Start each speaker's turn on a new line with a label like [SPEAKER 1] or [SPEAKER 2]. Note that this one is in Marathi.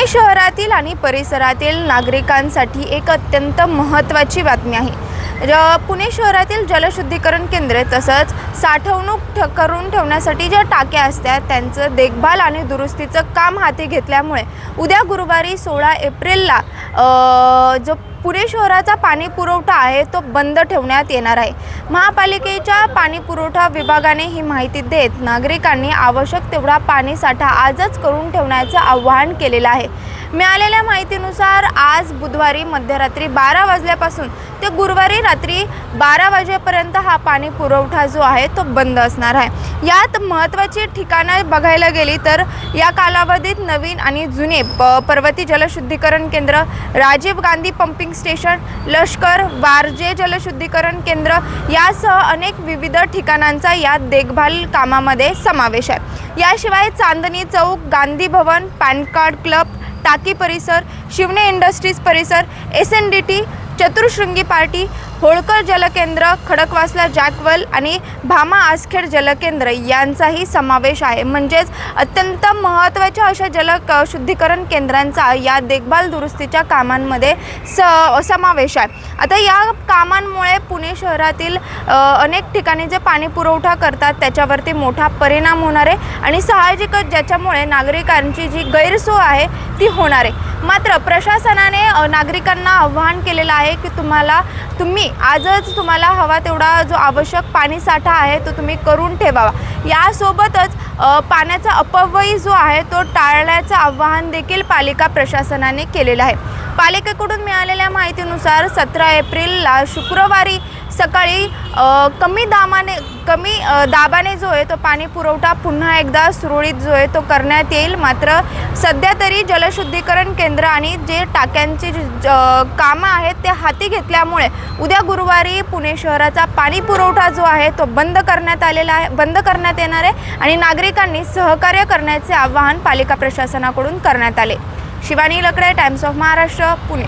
[SPEAKER 1] पुणे शहरातील आणि परिसरातील नागरिकांसाठी एक अत्यंत महत्त्वाची बातमी आहे। पुणे शहरातील जलशुद्धीकरण केंद्रे तसंच साठवणूक करून ठेवण्यासाठी ज्या टाक्या असतात त्यांचं देखभाल आणि दुरुस्तीचं काम हाती घेतल्यामुळे उद्या गुरुवारी 16 एप्रिलला जो पुणे शहराचा पाणी पुरवठा आहे तो बंद ठेवण्यात येणार आहे। महापालिकेच्या पाणी पुरवठा विभागाने ही माहिती देत नागरिकांनी आवश्यक तेवढा पाणी साठा आजच करून ठेवण्याचे आवाहन केलेले आहे। मिळालेल्या माहितीनुसार आज बुधवारी मध्यरात्री 12 वाजल्यापासून ते गुरुवारी रात्री 12 वाजेपर्यंत हा पाणी पुरवठा जो आहे तो बंद असणार आहे। यात महत्त्वाची ठिकाणे बघायला गेली तर या कालावधीत नवीन आणि जुने पर्वती जलशुद्धीकरण केंद्र, राजीव गांधी पंपिंग स्टेशन, लष्कर, वारजे जलशुद्धीकरण केंद्र यासह अनेक विविध ठिकाणांचा या देखभाल कामामध्ये समावेश आहे। याशिवाय Chandni Chowk, Gandhi Bhavan, PAN card club, टाकी परिसर, शिवने इंडस्ट्रीज परिसर, SNDT, चतुर्शृंगी पार्टी, होळकर जलकेंद्र, खडकवासला जॅकवेल आणि भामा आसखेड जलकेंद्र यांचाही समावेश आहे। म्हणजेच अत्यंत महत्त्वाच्या अशा जलशुद्धीकरण केंद्रांचा या देखभाल दुरुस्तीच्या कामांमध्ये समावेश आहे। आता या कामांमुळे पुणे शहरातील अनेक ठिकाणी जे पाणी पुरवठा करतात त्याच्यावरती मोठा परिणाम होणार आहे आणि साहजिकच ज्याच्यामुळे नागरिकांची जी गैरसोय आहे ती होणार आहे। मात्र प्रशासनाने नागरिकांना आवाहन केलेलं आहे की तुम्ही आजच तुम्हाला हवा तेवढा जो आवश्यक पाणी साठा आहे तो तुम्ही करून ठेवावा। यासोबतच पाण्याचा अपव्यय जो आहे तो टाळण्याचं आवाहन देखील पालिका प्रशासनाने केलेलं आहे। पालिकेकडून मिळालेल्या माहितीनुसार 17 एप्रिलला शुक्रवारी सकाळी कमी दाबाने जो आहे तो पाणी पुरवठा पुन्हा एकदा सुरळीत जो आहे तो करण्यात येईल। मात्र सध्या तरी जलशुद्धीकरण केंद्र आणि जे टाक्यांची कामं आहेत ते हाती घेतल्यामुळे उद्या गुरुवारी पुणे शहराचा पाणी पुरवठा जो आहे तो बंद करण्यात येणार आहे आणि नागरिकांनी सहकार्य करण्याचे आवाहन पालिका प्रशासनाकडून करण्यात आले। शिवानी लकडे, टाइम्स ऑफ महाराष्ट्र, पुणे।